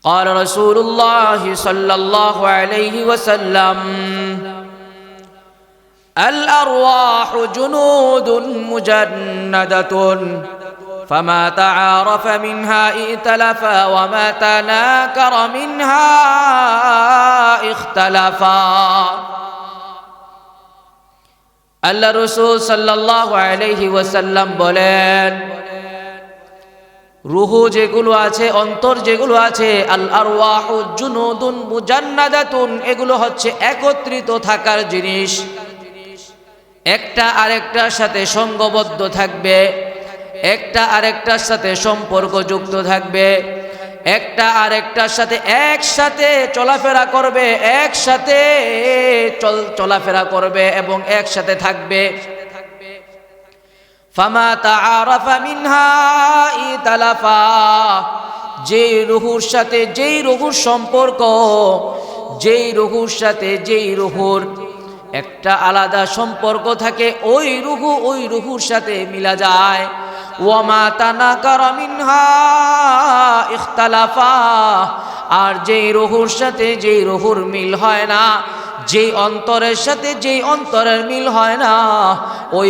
قال رسول الله صلى الله عليه وسلم الأرواح جنود مجندة فما تعارف منها ائتلف وما تناكر منها اختلفا আল্লাহ রাসূল সাল্লাল্লাহু আলাইহি ওয়াসাল্লাম বলেন, রূহ যেগুলো আছে, অন্তর যেগুলো আছে, আল আরওয়াহু জুনুদুন মুজান্নাদাতুন, এগুলো হচ্ছে একত্রিত থাকার জিনিস, একটা আরেকটার সাথে সঙ্গবদ্ধ থাকবে, একটা আরেকটার সাথে সম্পর্কযুক্ত থাকবে, একটা আরেকটার সাথে একসাথে চলাফেরা করবে, একসাথে চলাফেরা করবে এবং একসাথে থাকবে। ফামা তাআরাফা মিনহা ইতালাফা, যেই রূহুর সাথে যেই রূহুর সম্পর্ক, যেই রূহুর সাথে যেই রূহুর একটা আলাদা সম্পর্ক থাকে, ওই রূহুর সাথে মিলা যায়। ওয়ামা তানাকারা মিনহা ইখতালাফা, আর যেই রূহুর সাথে যেই রূহুর মিল হয় না, যেই অন্তরের সাথে যেই অন্তরের মিল হয় না, ওই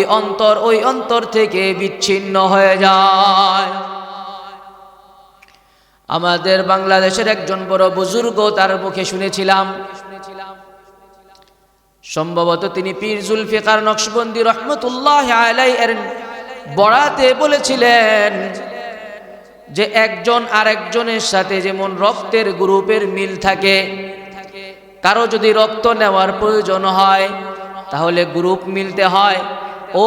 অন্তর থেকে বিচ্ছিন্ন হয়ে যায়। আমাদের বাংলাদেশের একজন বড় বুজুর্গ, তার মুখে শুনেছিলাম, সম্ভবত তিনি পীর জুলফিকার নকশবন্দি রহমতুল্লাহ আলাইহির বরাতে বলেছিলেন যে একজন আরেকজনের সাথে যেমন রক্তের গ্রুপের মিল থাকে, কারো যদি রক্ত নেওয়ার প্রয়োজন হয় তাহলে গ্রুপ মিলতে হয়, ও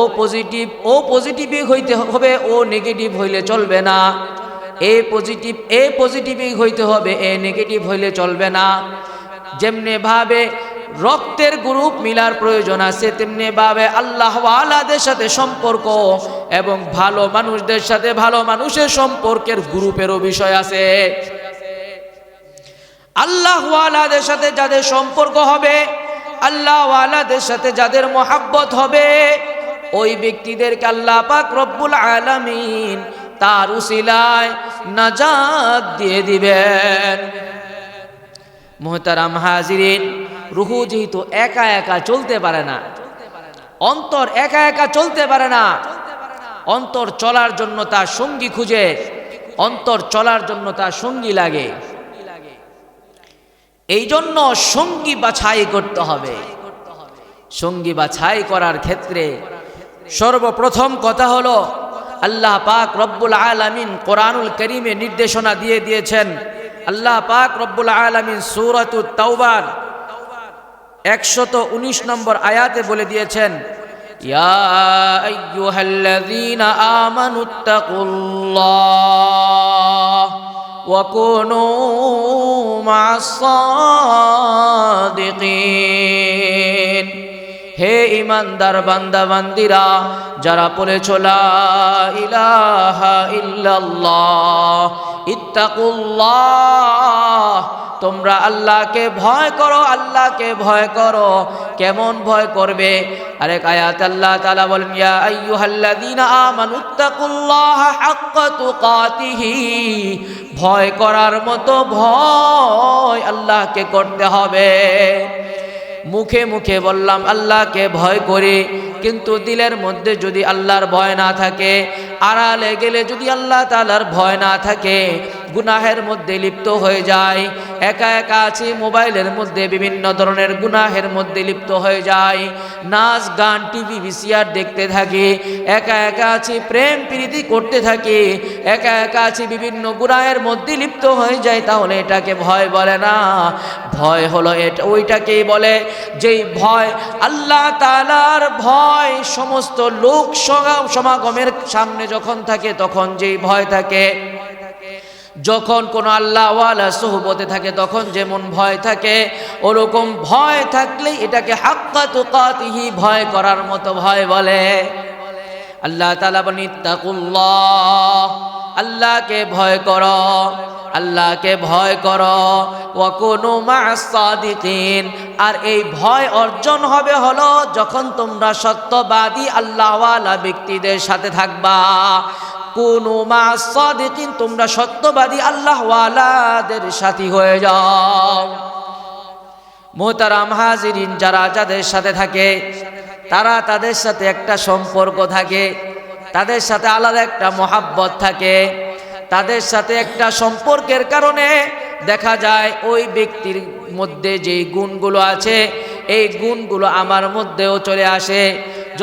পজিটিভই হইতে হবে, ও নেগেটিভ হইলে চলবে না, এ পজিটিভই হইতে হবে, এ নেগেটিভ হইলে চলবে না। যেমনি ভাবে রক্তের গ্রুপ মিলার প্রয়োজন আছে, তেমনি ভাবে আল্লাহ ওয়ালাদের সাথে সম্পর্ক এবং ভালো মানুষদের সাথে ভালো মানুষের সম্পর্কের গ্রুপেরও বিষয় আছে। আল্লাহ ওয়ালাদের সাথে যাদের সম্পর্ক হবে, আল্লাহ ওয়ালাদের সাথে যাদের মহাব্বত হবে, ওই ব্যক্তিদেরকে আল্লাহ পাক রব্বুল আলামিন তার উসিলায় নাজাত দিয়ে দিবেন। মুহতারাম হাজিরিন, রূহ যেহেতু একা একা চলতে পারে না, অন্তর একা একা চলতে পারে না, অন্তর চলার জন্য তার সঙ্গী খুঁজে, অন্তর চলার জন্য তার সঙ্গী লাগে। এই জন্য সঙ্গী বাছাই করতে হবে। সঙ্গী বাছাই করার ক্ষেত্রে সর্বপ্রথম কথা হলো, আল্লাহ পাক রব্বুল আলামিন কোরআনুল কারীমে নির্দেশনা দিয়ে দিয়েছেন। আল্লাহ পাক রব্বুল আলামিন সূরাতুত তাওবার 119 নম্বর আয়াতে বলে দিয়েছেন, ইয়া আইয়ুহাল্লাযীনা আমানুত্তাকুল্লাহ ওয়া কুনু মা'আস সাদিকিন। হে ঈমানদার বান্দা বান্দিরা, যারা বলেছো লা ইলাহা ইল্লাল্লাহ, ইত্তাকুল্লাহ, তোমরা আল্লাহকে ভয় করো, আল্লাহকে ভয় করো। কেমন ভয় করবে? আরেক আয়াত আল্লাহ তাআলা বলেন, ইয়া আইয়ুহাল্লাযীনা আমানুত্তাকুল্লাহা হাক্কা তুকাতিহি, ভয় করার মতো ভয় আল্লাহকে করতে হবে। মুখে মুখে বললাম আল্লাহকে ভয় করি, কিন্তু দিলের মধ্যে যদি আল্লাহর ভয় না থাকে, আড়ালে গেলে যদি আল্লাহ তাআলার ভয় না থাকে, গুনাহের মধ্যে লিপ্ত হয়ে যায়। একা একা আছি, মোবাইলের মধ্যে বিভিন্ন ধরনের গুনাহের মধ্যে লিপ্ত হয়ে যায়, নাচ গান টিভি ভিসিআর দেখতে থাকি, একা একা আছি, প্রেম প্রীতি করতে থাকি, একা একা আছি, বিভিন্ন গুনাহের মধ্যে লিপ্ত হয়ে যায়, তাহলে এটাকে ভয় বলে না। ভয় হলো এটা, ওইটাকেই বলে যেই ভয় আল্লাহ তাআলার ভয় সমস্ত লোক সমাগমের সামনে যখন থাকে তখন যেই ভয় থাকে, যখন কোন আল্লাহ ওয়ালা সুহবতে থাকে তখন যেমন ভয় থাকে, ওরকম ভয় থাকলে এটাকে হাক্কা তুকাতিহি, ভয় করার মতো ভয় বলে। আল্লাহ তাআলা বলেন, ইত্তাকুল্লাহ, আল্লাহকে ভয় করো, আল্লাহকে ভয় করো, ওয়া কুনু মা'আস সাদিকিন। আর এই ভয় অর্জন হবে হলো যখন তোমরা সত্যবাদী আল্লাহওয়ালা ব্যক্তিদের সাথে থাকবা। কুনু মা'আস সাদিকিন, তোমরা সত্যবাদী আল্লাহওয়ালাদের সাথী হয়ে যাও। মুহতারাম হাজিরিন, যারা যাদের সাথে থাকে তারা তাদের সাথে একটা সম্পর্ক থাকে, তাদের সাথে আলাদা একটা মহাব্বত থাকে, তাদের সাথে একটা সম্পর্কের কারণে দেখা যায় ওই ব্যক্তির মধ্যে যেই গুণগুলো আছে এই গুণগুলো আমার মধ্যেও চলে আসে।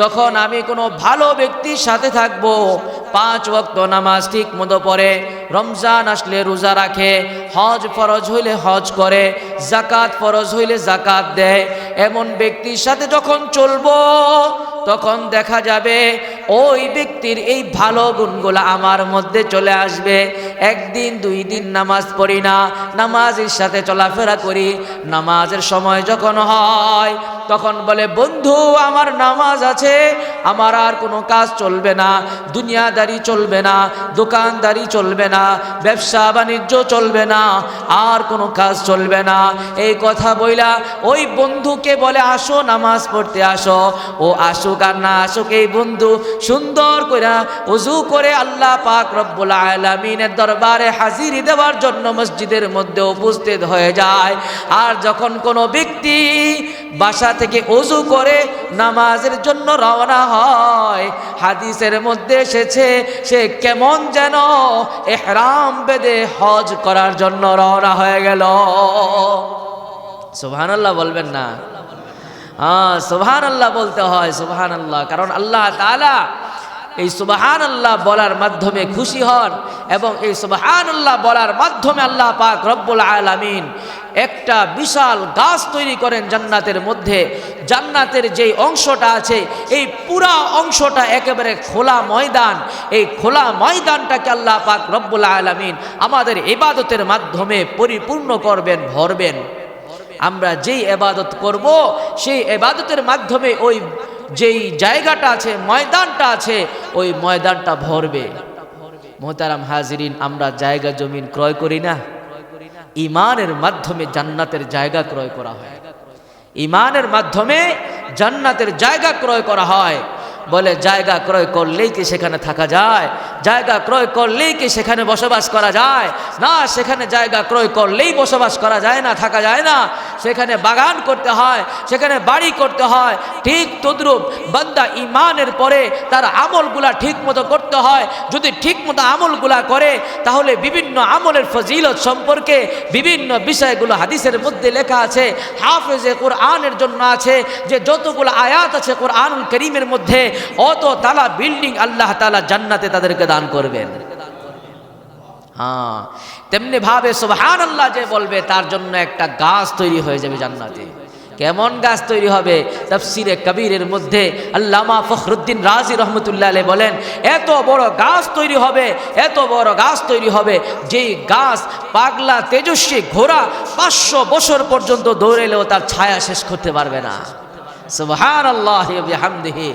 যখন আমি কোনো ভালো ব্যক্তির সাথে থাকবো, 5 ওয়াক্ত নামাজ ঠিক মতো পড়ে, রমজান আসলে রোজা রাখে, হজ ফরজ হইলে হজ করে, যাকাত ফরজ হইলে যাকাত দেয়, এমন ব্যক্তির সাথে যখন চলবো তখন দেখা যাবে ওই ব্যক্তির এই ভালো গুণগুলো আমার মধ্যে চলে আসবে। একদিন 2 দিন নামাজ পড়ি না, নামাজের সাথে চলাফেরা করি, নামাজের সময় যখন হয় তখন বলে, বন্ধু আমার নামাজ আছে, আমার আর কোনো কাজ চলবে না, দুনিয়াদারি চলবে না, দোকানদারি চলবে না, ব্যবসা বাণিজ্য চলবে না, আর কোনো কাজ চলবে না। এই কথা বইলা ওই বন্ধুকে বলে, আসো নামাজ পড়তে আসো। ও আসুক আর না আসুক, এই বন্ধু সুন্দর করে ওযু করে আল্লাহ পাক রব্বুল আলামিনের দরবারে হাজিরি দেওয়ার জন্য মসজিদের মধ্যে উপস্থিত হয়ে যায়। আর যখন কোনো ব্যক্তি বাসা থেকে ওযু করে নামাজের জন্য রওনা হয়, হাদিসের মধ্যে এসেছে সে কেমন যেন ইহরাম বেঁধে হজ করার জন্য রওনা হয়ে গেল। সুবহানাল্লাহ বলবেন না? সুবহানাল্লাহ বলতে হয়, সুবহানাল্লাহ। কারণ আল্লাহ তাআলা এই সুবহানাল্লাহ বলার মাধ্যমে খুশি হন, এবং এই সুবহানাল্লাহ বলার মাধ্যমে আল্লাহ পাক রব্বুল আলামিন একটা বিশাল গাছ তৈরি করেন জান্নাতের মধ্যে। জান্নাতের যেই অংশটা আছে এই পুরা অংশটা একেবারে খোলা ময়দান। এই খোলা ময়দানটাকে আল্লাহ পাক রব্বুল আলামিন আমাদের ইবাদতের মাধ্যমে পরিপূর্ণ করবেন, ভরবেন। আমরা যেই ইবাদত করব সেই ইবাদতের মাধ্যমে ওই যেই জায়গাটা আছে, ময়দানটা আছে, ওই ময়দানটা ভরবে। মুহতারাম হাজিরিন, আমরা জায়গা জমিন ক্রয় করি না, ঈমানের মাধ্যমে জান্নাতের জায়গা ক্রয় করা হয়। ঈমানের মাধ্যমে জান্নাতের জায়গা ক্রয় করা হয়। বলে জায়গা ক্রয় করলেই কি সেখানে থাকা যায়? জায়গা ক্রয় করলেই কি সেখানে বসবাস করা যায়? না, সেখানে জায়গা ক্রয় করলেই বসবাস করা যায় না, থাকা যায় না। সেখানে বাগান করতে হয়, সেখানে বাড়ি করতে হয়। ঠিক তদ্রূপ বান্দা ঈমানের পরে তার আমলগুলা ঠিক মতো করতে হয়। যদি ঠিক মতো আমলগুলা করে তাহলে বিভিন্ন আমলের ফজিলত সম্পর্কে বিভিন্ন বিষয়গুলো হাদিসের মধ্যে লেখা আছে। হাফেজে কোরআনের জন্য আছে যে যতগুলো আয়াত আছে কোরআনুল কারীমের মধ্যে, অত তালা বিল্ডিং আল্লাহ তাআলা জান্নাতে তাদেরকে দান করবেন। তেমনি ভাবে সুবহানাল্লাহ যে বলবে তার জন্য একটা গাছ তৈরি হয়ে যাবে জান্নাতে। কেমন গাছ তৈরি হবে? তাফসিরে কবিরের মধ্যে আল্লামা ফখরুদ্দিন রাজি রহমতুল্লাহ আলাইহি বলেন, এত বড় গাছ তৈরি হবে, এত বড় গাছ তৈরি হবে, যেই গাছ পাগলা তেজস্বী ঘোড়া 500 বছর পর্যন্ত দৌড়েলেও তার ছায়া শেষ করতে পারবে না। সুবহানাল্লাহি ওয়া বিহামদিহি।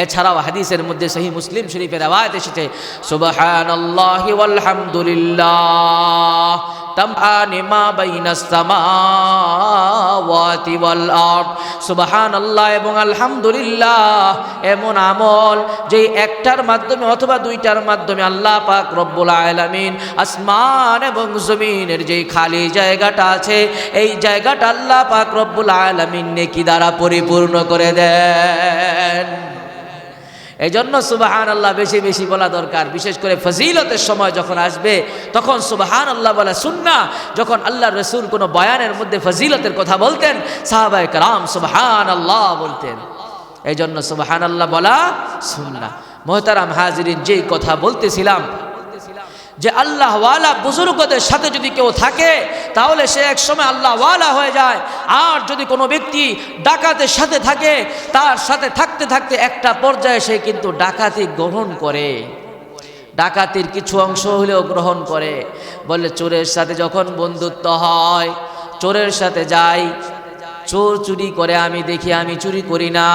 এছাড়াও হাদিসের মধ্যে সহিহ মুসলিম শরীফের রওয়ায়াত এসেছে, সুবহানাল্লাহি ওয়াল হামদুলিল্লাহ তামআনি মা বাইনাস সামাওয়াতি ওয়াল আরদ। সুবহানাল্লাহ এবং আলহামদুলিল্লাহ এমন আমল যেই একটার মাধ্যমে অথবা দুইটার মাধ্যমে আল্লাহ পাক রব্বুল আলামিন আসমান এবং জমিনের যেই খালি জায়গাটা আছে এই জায়গাটা আল্লাহ পাক রব্বুল আলামিন নেকি দ্বারা পরিপূর্ণ করে দেন। এই জন্য সুবহানাল্লাহ বেশি বেশি বলা দরকার। বিশেষ করে ফজিলতের সময় যখন আসবে তখন সুবহানাল্লাহ বলা সুন্নাহ। যখন আল্লাহ রসুল কোনো বয়ানের মধ্যে ফজিলতের কথা বলতেন, সাহাবায়ে কেরাম সুবহানাল্লাহ বলতেন। এই জন্য সুবহানাল্লাহ বলা সুন্নাহ। মুহতারাম হাজিরিন, যেই কথা বলতেছিলাম যে আল্লাহ ওয়ালা বুজুর্গদের সাথে যদি কেউ থাকে তাহলে সে এক সময় আল্লাহ ওয়ালা হয়ে যায়। আর যদি কোনো ব্যক্তি ডাকাতের সাথে থাকে, তার সাথে থাকতে থাকতে একটা পর্যায়ে সে কিন্তু ডাকাতি গ্রহণ করে, ডাকাতির কিছু অংশ হলেও গ্রহণ করে। বলে চোরের সাথে যখন বন্ধুত্ব হয়, চোরের সাথে যাই, চোর চুরি করে আমি দেখি, আমি চুরি করি না।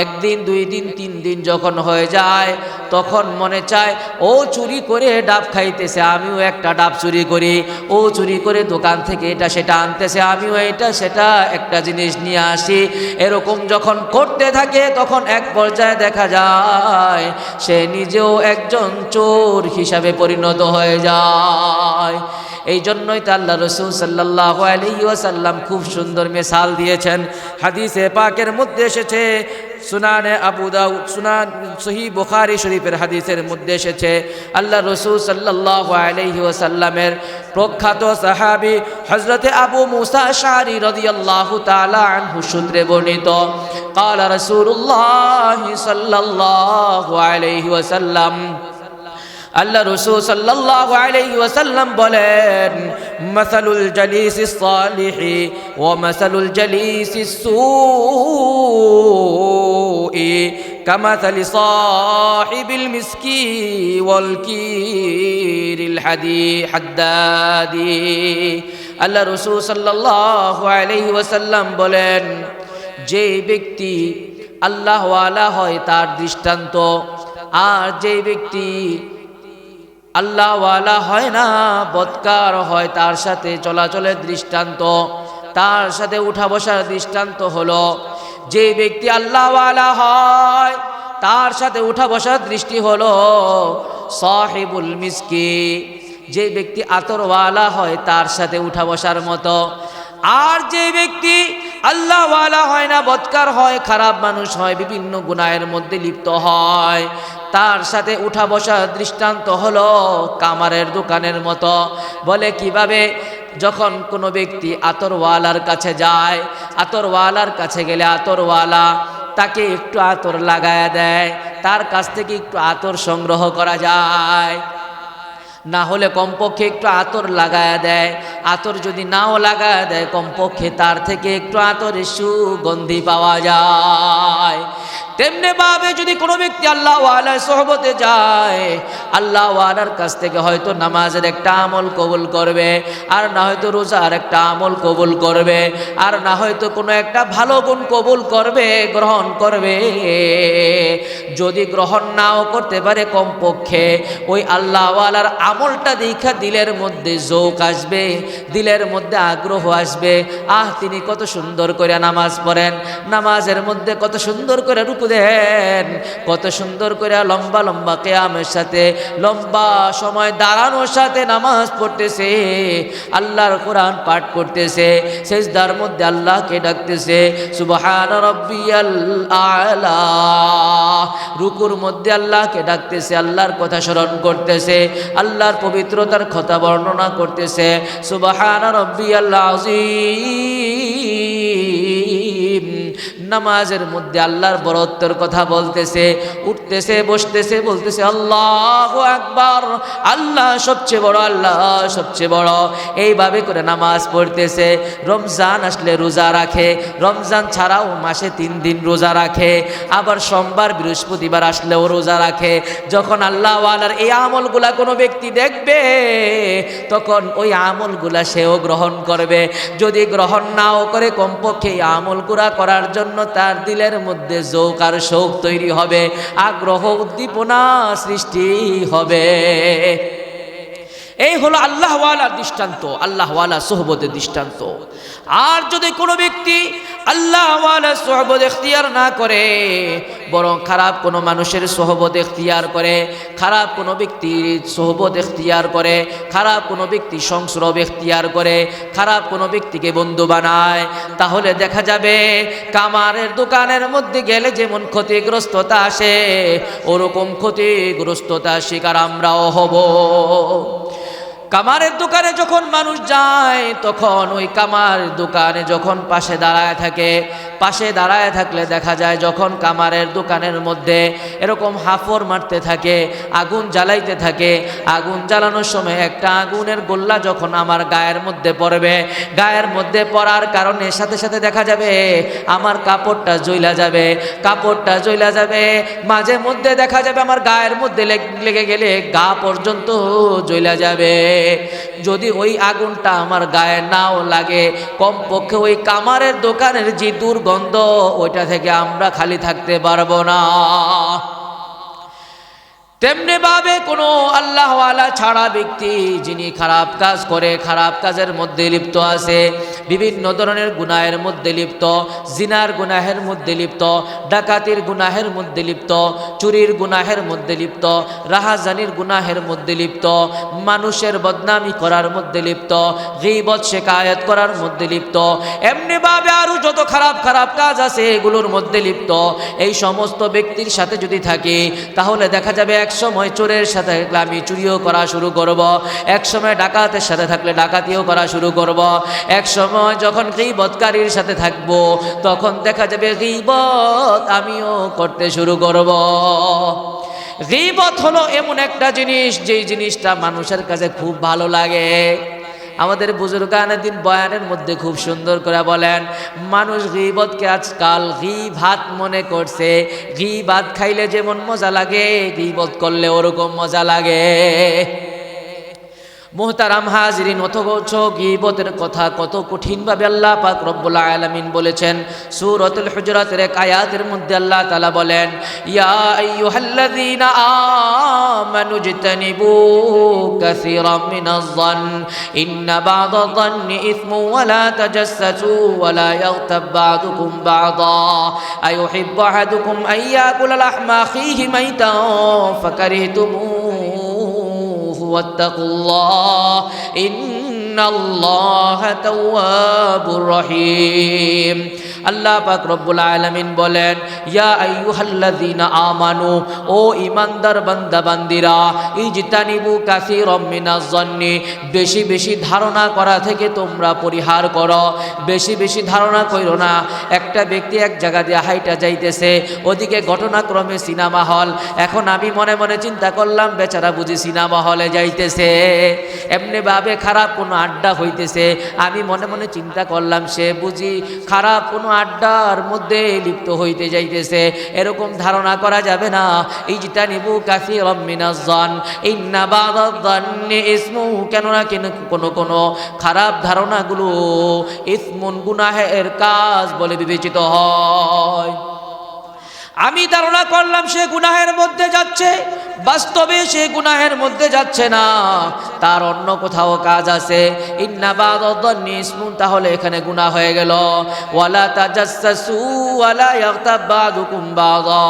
একদিন, 2 দিন, 3 দিন যখন হয়ে যায় তখন মনে চায় ও চুরি করে ডাব খাইতেছে, আমিও একটা ডাব চুরি করি। ও চুরি করে দোকান থেকে এটা সেটা আনতেছে, আমিও এটা সেটা একটা জিনিস নিয়ে আসি। এরকম যখন করতে থাকে তখন এক পর্যায়ে দেখা যায় সে নিজেও একজন চোর হিসাবে পরিণত হয়ে যায়। এই জন্যই তো আল্লাহ রাসূল সাল্লাল্লাহু আলাইহি ওয়াসাল্লাম খুব সুন্দর মিসাল দিয়েছেন। হাদিসে পাকের মধ্যে এসেছে, সুনানে আবু দাউদ, সুনান সহিহ বুখারী শরীফের হাদিসের মধ্যে এসেছে, আল্লাহ রাসূল সাল্লাল্লাহু আলাইহি ওয়াসাল্লামের প্রখ্যাত সাহাবী হযরতে আবু মুসা আশআরী রাদিয়াল্লাহু তাআলা আনহু সূত্রে বর্ণিত, ক্বালা রাসূলুল্লাহ সাল্লাল্লাহু আলাইহি ওয়াসাল্লাম, আল্লাহ রাসূল সাল্লাল্লাহু আলাইহি ওয়াসাল্লাম বলেন, মাসালুল জালিসিস সালিহি ওয়া মাসালুল জালিসিস সুই কামাসালি সাহিবিল মিসকি ওয়াল কিরিল হাদ্দাদি। আল্লাহ রাসূল সাল্লাল্লাহু আলাইহি ওয়াসাল্লাম বলেন, যে ব্যক্তি আল্লাহওয়ালা হয় তার দৃষ্টান্ত, আর যে ব্যক্তি আল্লাহওয়ালা হয় না, বদকার হয়, তার সাথে চলাচলের দৃষ্টান্ত, তার সাথে উঠা বসার দৃষ্টান্ত হলো, যে ব্যক্তি আল্লাহওয়ালা হয় তার সাথে উঠা বসার দৃষ্টি হলো সাহিবুল মিসকি, যে ব্যক্তি আতরওয়ালা হয় তার সাথে উঠা বসার মতো। আর যে ব্যক্তি আল্লাহওয়ালা হয় না, বদকার হয়, খারাপ মানুষ হয়, বিভিন্ন গুনাহের মধ্যে লিপ্ত হয়, তার সাথে উঠা বসার দৃষ্টান্ত হলো কামারের দোকানের মতো। বলে কিভাবে? যখন কোনো ব্যক্তি আতরওয়ালার কাছে যায়, আতরওয়ালার কাছে গেলে আতরওয়ালা তাকে একটু আতর লাগায় দেয়, তার কাছ থেকে একটু আতর সংগ্রহ করা যায়, না হলে কমপক্ষে একটু আতর লাগায় দেয়। আতর যদি নাও লাগায় দেয়, কমপক্ষে তার থেকে একটু আতরের সুগন্ধি পাওয়া যায়। তেমনি ভাবে যদি কোনো ব্যক্তি আল্লাহওয়ালার সোহবতে যায়, আল্লাহওয়ালার কাছ থেকে হয়তো নামাজের একটা আমল কবুল করবে, আর না হয়তো রোজার একটা আমল কবুল করবে, আর না হয়তো কোনো একটা ভালো গুণ কবুল করবে, গ্রহণ করবে। যদি গ্রহণ নাও করতে পারে, কমপক্ষে ওই আল্লাহওয়ালার আমলটা দেখা দিলের মধ্যে যৌক আসবে, দিলের মধ্যে আগ্রহ আসবে। তিনি কত সুন্দর করে নামাজ পড়েন, নামাজের মধ্যে কত সুন্দর করে রুকু দেন, কত সুন্দর করে লম্বা লম্বা কিয়ামের সাথে লম্বা সময় দাঁড়ানোর সাথে নামাজ পড়তেছে, আল্লাহর কোরআন পাঠ করতেছে, সিজদার মধ্যে আল্লাহকে ডাকতেছে, সুবহান রাব্বিয়াল আলা, রুকুর মধ্যে আল্লাহকে ডাকতেছে, আল্লাহর কথা স্মরণ করতেছে, আল্লাহর পবিত্রতার কথা বর্ণনা করতেছে, সুবহান রাব্বিয়াল আযীম। নামাজের মধ্যে আল্লাহর বড়ত্বের কথা বলতেছে, উঠতেছে, বসতেছে, বলতেছে আল্লাহু আকবার, আল্লাহ সবচেয়ে বড়, আল্লাহ সবচেয়ে বড়। এইভাবে করে নামাজ পড়তেছে। রমজান আসলে রোজা রাখে, রমজান ছাড়াও মাসে 3 দিন রোজা রাখে, আবার সোমবার বৃহস্পতিবার আসলেও রোজা রাখে। যখন আল্লাহওয়ালার এই আমলগুলা কোনো ব্যক্তি দেখবে, তখন ওই আমলগুলা সেও গ্রহণ করবে। যদি গ্রহণ নাও করে, কমপক্ষে এই আমলগুলা করার জন্য তার দিলের মধ্যে যৌক আর শৌক তৈরি হবে, আগ্রহ উদ্দীপনা সৃষ্টি হবে। এই হলো আল্লাহওয়ালার দৃষ্টান্ত, আল্লাহওয়ালা সোহবতের দৃষ্টান্ত। আর যদি কোনো ব্যক্তি আল্লাহওয়ালা সোহবত এখতিয়ার না করে, বরং খারাপ কোনো মানুষের সোহবত এখতিয়ার করে, খারাপ কোনো ব্যক্তির সোহবত এখতিয়ার করে, খারাপ কোনো ব্যক্তি সংস্রব এখতিয়ার করে, খারাপ কোনো ব্যক্তিকে বন্ধু বানায়, তাহলে দেখা যাবে কামারের দোকানের মধ্যে গেলে যেমন ক্ষতিগ্রস্ততা আসে, ওরকম ক্ষতিগ্রস্ততার শিকার আমরাও হব। কামারের দোকানে যখন মানুষ যায়, তখন ওই কামারের দোকানে যখন পাশে দাঁড়ায় থাকে, পাশে দাঁড়ায় থাকলে দেখা যায় যখন কামারের দোকানের মধ্যে এরকম হাফর মারতে থাকে, আগুন জ্বালাইতে থাকে, আগুন জ্বালানোর সময় একটা আগুনের গোল্লা যখন আমার গায়ের মধ্যে পড়বে, গায়ের মধ্যে পড়ার কারণে সাথে সাথে দেখা যাবে আমার কাপড়টা জ্বলা যাবে, কাপড়টা জ্বলা যাবে, মাঝে মধ্যে দেখা যাবে আমার গায়ের মধ্যে লেগে গেলে গা পর্যন্ত জ্বলা যাবে। যদি ওই আগুনটা আমার গায়ে নাও লাগে, কমপক্ষে ওই কামারের দোকানের যে দুর্গন্ধ বন্ধ, ওইটা থেকে আমরা খালি থাকতে পারবো না। তেমনি ভাবে কোনো আল্লাহওয়ালা ছাড়া ব্যক্তি যিনি খারাপ কাজ করে, খারাপ কাজের মধ্যে লিপ্ত আছে, বিভিন্ন ধরনের গুনাহের মধ্যে লিপ্ত, জিনার গুনাহের মধ্যে লিপ্ত, ডাকাতির গুনাহের মধ্যে লিপ্ত, চুরির গুনাহের মধ্যে লিপ্ত, রাহাজানির গুনাহের মধ্যে লিপ্ত, মানুষের বদনামি করার মধ্যে লিপ্ত, গীবত শিকায়াত করার মধ্যে লিপ্ত, এমনি ভাবে আরো যত খারাপ খারাপ কাজ আছে এগুলোর মধ্যে লিপ্ত, এই সমস্ত ব্যক্তির সাথে যদি থাকি তাহলে দেখা যাবে এক সময় চোরের সাথে থাকলে আমি চুরিও করা শুরু করব, এক সময় ডাকাতের সাথে থাকলে ডাকাতিও করা শুরু করব, এক সময় যখন গীবতকারীর সাথে থাকব তখন দেখা যাবে গীবত আমিও করতে শুরু করব। গীবত হলো এমন একটা জিনিস যেই জিনিসটা মানুষের কাছে খুব ভালো লাগে। আমাদের বুজুর্গানে দিন বয়ানের মধ্যে খুব সুন্দর করে বলেন, মানুষ গীবতকে আজকাল গীভাত মনে করছে। গীভাত খাইলে যেমন মজা লাগে গীবত করলে ওরকম মজা লাগে। মুহতারাম হাজিরিন, অথচ গীবতের কথা কত কঠিনভাবে আল্লাহ পাক রব্বুল আলামিন বলেছেন। সূরাতুল হুজুরাতের এক আয়াতের মধ্যে আল্লাহ তাআলা বলেন, ইয়া আইয়ুহাল্লাযীনা আমানু ইজতানিবু কাসীরাম মিনাজ-যন ইন্না বা'দায-যন্নি ইসমুন ওয়া লা তাজাসসাসু ওয়া লা ইয়াগতাব বা'দুকুম বা'দা আইয়ুহিব্বু আহাদুকুম আন ইয়াকুলা লাহমা আখীহি মাইতান ফাকারিহতুমুহু واتقوا الله إن الله تواب رحيم। আল্লাহ পাক রব্বুল আলামিন বলেন, ইয়া আইয়ুহাল্লাযীনা আমানু, ও ঈমানদার বান্দা বান্দিরা, ইজতানিবু কাসীরাম মিনাজ-যন্নি, বেশি বেশি ধারণা করা থেকে তোমরা পরিহার করো। বেশি বেশি ধারণা কইরো না। একটা ব্যক্তি এক জায়গা দিয়ে হাইটা যাইতেছে, ওদিকে ঘটনাক্রমে সিনেমা হল। এখন আমি মনে মনে চিন্তা করলাম বেচারা বুঝি সিনেমা হলে যাইতেছে। এমনি ভাবে খারাপ কোনো আড্ডা হইতেছে, আমি মনে মনে চিন্তা করলাম সে বুঝি খারাপ কোনো আড্ডার মধ্যে লিপ্ত হইতে যাইতেছে। এরকম ধারণা করা যাবে না। ইজতানিবু কাসীরাম মিনাজ-যন ইন্না বা'দায-যন্নি ইসমুন, কেননা কোনো খারাপ ধারণাগুলো ইসমুন, গুনাহের কাজ বলে বিবেচিত হয়। আমি ধারণা করলাম সে গুনাহের মধ্যে যাচ্ছে, বাস্তবে সে গুনাহের মধ্যে যাচ্ছে না, তার অন্য কোথাও কাজ আছে। ইন্না বা'দায-যন্নি ইসমুন, তাহলে এখানে গুনাহ হয়ে গেল। ওয়ালা তাজাসসাসু ওয়ালা ইয়াগতাব বা'দুকুম বা'দা,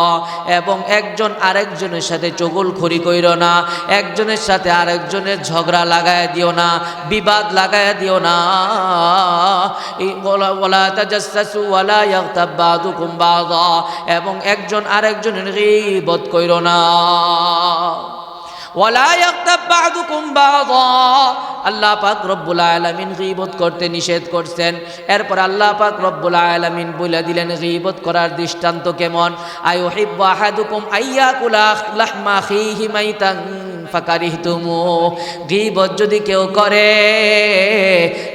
এবং একজন আরেকজনের সাথে চগলখড়ি কইরো না, একজনের সাথে আরেকজনের ঝগড়া লাগায় দিও না, বিবাদ লাগায় দিও না। ওয়ালা তাজাসসাসু ওয়ালা ইয়াগতাব বা'দুকুম বা'দা, এবং একজন আরেকজনের গীবত কইরো না। ওয়ালা ইয়াগতাব বা'দুকুম বা'দা, আল্লাহ পাক রব্বুল আলামিন গীবত করতে নিষেধ করছেন। এরপর আল্লাহ পাক রব্বুল আলামিন বলে দিলেন গীবত করার দৃষ্টান্ত কেমন। আইয়ুহিব্বু আহাদুকুম আইয়াকুলা লাহমা আখীহি মাইতান ফাকারিহতুমুহু, গীবত যদি কেউ করে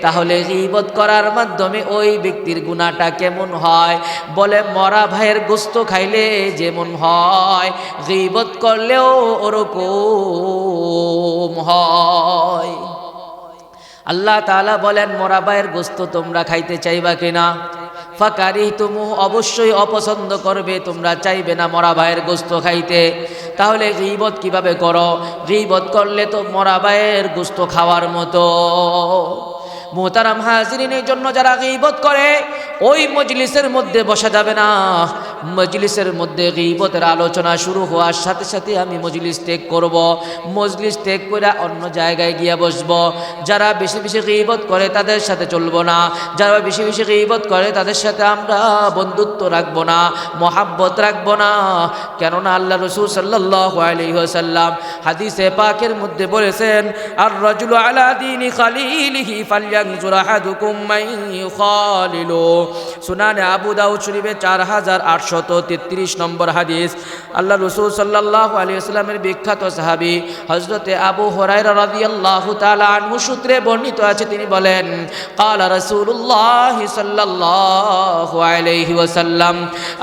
তাহলে গীবত করার মাধ্যমে ওই ব্যক্তির গুনাহটা কেমন হয়? বলে মরা ভাইয়ের গোশত খাইলে যেমন হয় গীবত করলেও ওরকম হয়। আল্লাহ তাআলা বলেন, মরা ভাইয়ের গোশত তোমরা খাইতে চাইবা কিনা? ফাকারিহতুমুহু, অবশ্যই অপছন্দ করবে, তোমরা চাইবে না মরা ভাইয়ের গোশত খাইতে। তাহলে গীবত কিভাবে করো? গীবত করলে তো মরা ভাইয়ের গোশত খাওয়ার মতো। মুহতারাম হাজিরিন, এই জন্য যারা গীবত করে ওই মজলিসের মধ্যে বসা যাবে না। মজলিসের মধ্যে গীবতের আলোচনা শুরু হওয়ার সাথে সাথে আমি মজলিস ত্যাগ করব। মজলিস ত্যাগ করে অন্য জায়গায় গিয়ে বসব। যারা বেশি বেশি গীবত করে তাদের সাথে চলবো না। যারা বেশি বেশি গীবত করে তাদের সাথে আমরা বন্ধুত্ব রাখবো না, মহাব্বত রাখবো না। কেননা আল্লাহ রাসূল সাল্লাল্লাহু আলাইহি ওয়াসাল্লাম হাদিসে পাকের মধ্যে বলেছেন, আর রাজুলু আলা দীনি খালিলিহি ফালয়ানজুর আহাদুকুম মান ইউখালিলু। সুনানে আবু দাউদ শরীফে 4833 নম্বর হাদিস। আল্লাহ রাসূল সাল্লাল্লাহু আলাইহি ওয়াসাল্লামের বিখ্যাত সাহাবী হযরতে আবু হুরায়রা রাদিয়াল্লাহু তাআলা আনহু সূত্রে বর্ণিত আছে, তিনি বলেন, ক্বালা রাসূলুল্লাহ সাল্লাল্লাহু আলাইহি ওয়াসাল্লাম,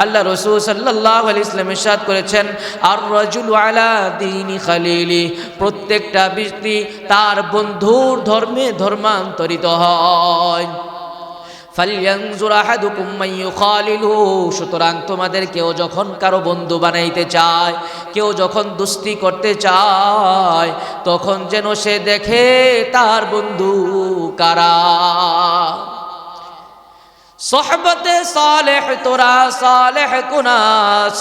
আল্লাহ রাসূল সাল্লাল্লাহু আলাইহি ওয়াসাল্লাম ইরশাদ করেছেন, আর রাজুলু আলা দীনি খালিলি, প্রত্যেকটা ব্যক্তি তার বন্ধুর ধর্মে ধর্মান্তরিত হয়। ফালইয়ানজুর আহাদুকুম মান ইউখালিলু, সুতরাং তোমাদের কেউ যখন কারো বন্ধু বানাইতে চায়, কেউ যখন দুস্তি করতে চায়, তখন যেন সে দেখে তার বন্ধু কারা। সোহবতে সালেহ তোরা সালেহ কুনা,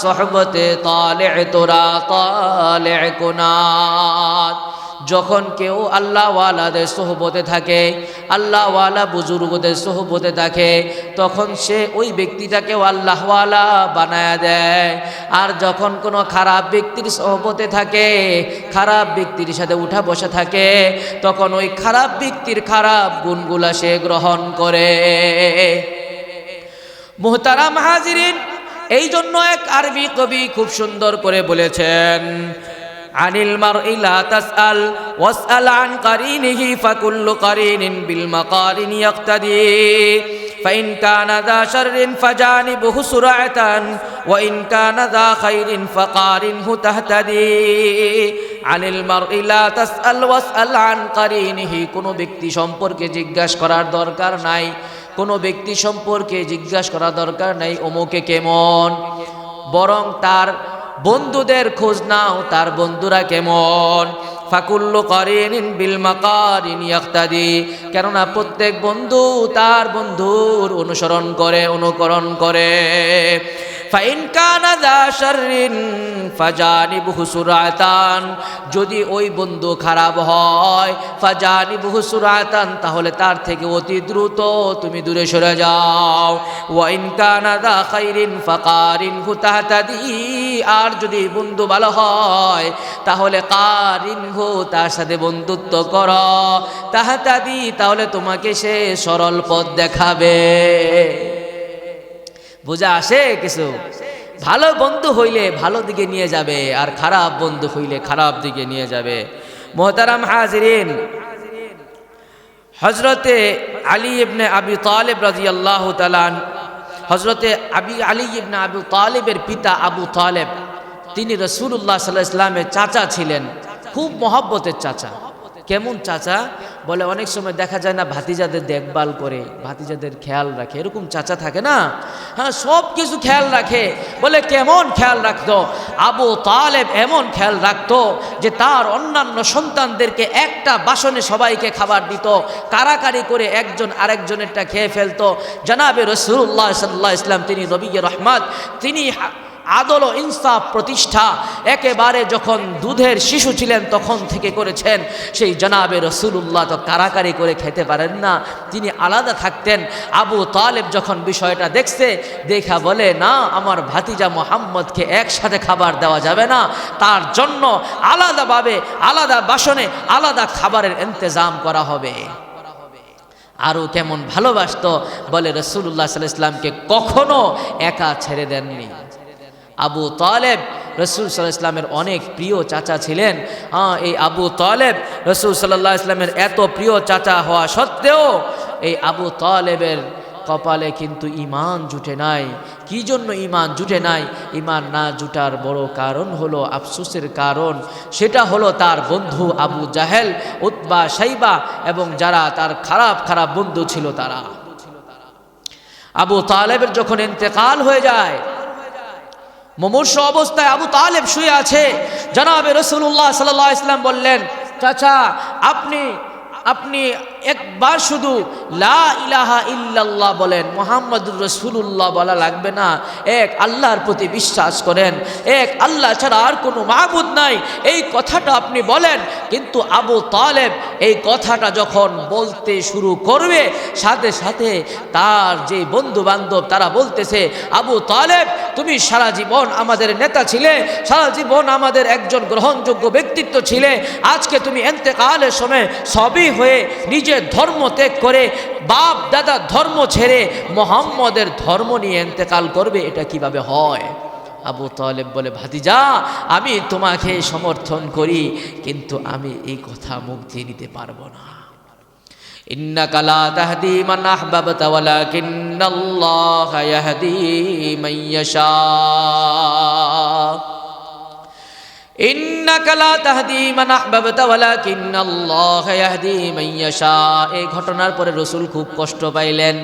সোহবতে তালেহ তোরা তালেহ কুনা। যখন কেউ আল্লাহওয়ালাদের সোহবতে থাকে, আল্লাহওয়ালা বুজুর্গদের সোহবতে থাকে, তখন সে ওই ব্যক্তিটাকেও আল্লাহওয়ালা বানায়া দেয়। আর যখন কোনো খারাপ ব্যক্তির সোহবতে থাকে, খারাপ ব্যক্তির সাথে উঠা বসা থাকে, তখন ওই খারাপ ব্যক্তির খারাপ গুণগুলা সে গ্রহণ করে। মুহতারাম হাজিরিন, এই জন্য এক আরবি কবি খুব সুন্দর করে বলেছেন, আনিল মারই লা তাসআল ওয়াসআল আন কারিনিহি ফাকুল্লু কারিনিন বিল মাকারিন ইয়াক্তাদি ফাইন কানা যা শাররিন ফাজানিবহু সুরাতান ওয়া ইন কানা যা খাইরিন ফাকারিনহু তাহতাদি। আনিল মারই লা তাসআল ওয়াসআল আন কারিনিহি, কোনো ব্যক্তি সম্পর্কে জিজ্ঞাসা করার দরকার নাই, কোনো ব্যক্তি সম্পর্কে জিজ্ঞাসা করা দরকার নাই অমুকে কেমন, বরং তার বন্ধুদের খোঁজ নাও, তার বন্ধুরা কেমন। ফাকুল্লু কারিনিন বিল মাকারিন ইয়াক্তাদি, কেননা প্রত্যেক বন্ধু তার বন্ধুর অনুসরণ করে, অনুকরণ করে। ফাইন কানা যা শাররিন ফাজানিবহু সুরাতান, যদি ওই বন্ধু খারাপ হয়, ফাজানিবহু সুরাতান, তাহলে তার থেকে অতি দ্রুত তুমি দূরে সরে যাও। ওয়া ইন কানা যা খাইরিন ফাকারিনহু তাহতাদি, আর যদি বন্ধু ভালো হয় তাহলে কারিনহু, তার সাথে বন্ধুত্ব করো, তাহতাদি, তাহলে তোমাকে সে সরল পথ দেখাবে। বুঝা আসে কিছু? ভালো বন্ধু হইলে ভালো দিকে নিয়ে যাবে, আর খারাপ বন্ধু হইলে খারাপ দিকে নিয়ে যাবে। মুহতারাম হাজিরিন, হযরতে আলী ইবনে আবি তালিব রাদিয়াল্লাহু তাআলা, হযরতে আলী ইবনে আবি তালিবের পিতা আবু তালেব, তিনি রাসূলুল্লাহ সাল্লাল্লাহু আলাইহি ওয়াসাল্লামের চাচা ছিলেন, খুব মহব্বতের চাচা। কেমন চাচা? বলে অনেক সময় দেখা যায় না ভাতিজাদের দেখভাল করে, ভাতিজাদের খেয়াল রাখে, এরকম চাচা থাকে না, হ্যাঁ, সব কিছু খেয়াল রাখে। বলে কেমন খেয়াল রাখতো? আবু তালেব এমন খেয়াল রাখতো যে তার অন্যান্য সন্তানদেরকে একটা বাসনে সবাইকে খাবার দিত, কারাকারি করে একজন আরেকজনেরটা খেয়ে ফেলতো। জনাবে রাসূলুল্লাহ সাল্লাল্লাহু আলাইহি ওয়াসাল্লাম, তিনি নবীয়ে রহমত, তিনি আদল ও ইনসাফ প্রতিষ্ঠা একেবারে যখন দুধের শিশু ছিলেন তখন থেকে করেছেন। সেই জনাবে রাসূলুল্লাহ তো কারাকারি করে খেতে পারেন না, তিনি আলাদা থাকতেন। আবু তালেব যখন বিষয়টা দেখছে, দেখা বলে না, আমার ভাতিজা মুহাম্মদকে একসাথে খাবার দেওয়া যাবে না, তার জন্য আলাদাভাবে আলাদা বাসনে আলাদা খাবারের ইন্তজাম করা হবে। আরও কেমন ভালোবাসতো, বলে রাসূলুল্লাহ সাল্লাল্লাহু আলাইহি ওয়াসাল্লামকে কখনো একা ছেড়ে দেননি। আবু তালেব রাসূল সাল্লাল্লাহু আলাইহি ওয়াসাল্লামের অনেক প্রিয় চাচা ছিলেন। এই আবু তালেব রাসূল সাল্লাল্লাহু আলাইহি ওয়াসাল্লামের এত প্রিয় চাচা হওয়া সত্ত্বেও এই আবু তালেবের কপালে কিন্তু ঈমান জুটে নাই। কি জন্য ঈমান জুটে নাই? ঈমান না জুটার বড় কারণ হলো, আফসোসের কারণ, সেটা হলো তার বন্ধু আবু জাহেল, উতবা, শাইবা এবং যারা তার খারাপ খারাপ বন্ধু ছিল তারা। আবু তালেবের যখন ইন্তেকাল হয়ে যায়, মুমূর্ষু অবস্থায় আবু তালেব শুয়ে আছে, জনাবে রাসূলুল্লাহ সাল্লাল্লাহু আলাইহি ওয়াসাল্লাম বললেন, চাচা আপনি একবার শুধু লা ইলাহা ইল্লাল্লাহ বলেন, মুহাম্মাদুর রাসূলুল্লাহ বলা লাগবে না, এক আল্লাহর প্রতি বিশ্বাস করেন, এক আল্লাহ ছাড়া আর কোনো মাবুদ নাই, এই কথাটা আপনি বলেন। কিন্তু আবু তালেব এই কথাটা যখন বলতে শুরু করবে, সাথে সাথে তার যে বন্ধু বান্ধব তারা বলতেছে, আবু তালেব তুমি সারা জীবন আমাদের নেতা ছিলে, সারা জীবন আমাদের একজন গ্রহণযোগ্য ব্যক্তিত্ব ছিলে, আজকে তুমি ইন্তেকালের সময় সবই হয়ে নিজে ধর্ম ত্যাগ করে বাপ দাদা ধর্ম ছেড়ে মুহাম্মদের ধর্ম নিয়ে ইন্তেকাল করবে, এটা কিভাবে হয়? আবু তালেব বলে, ভাতিজা আমি তোমাকে সমর্থন করি, কিন্তু আমি এই কথা মুখ দিয়ে নিতে পারবো না। ইন্নাকা লা তাহদি মান আহবাবতা ওয়ালাকিন্নাল্লাহা ইয়াহদি মান ইয়াশা। ইন্নাকা লা তাহদি মান আহবাবতা ওয়ালাকিন্নাল্লাহা ইয়াহদি মান ইয়াশা। এই ঘটনার পরে রাসূল খুব কষ্ট পাইলেন।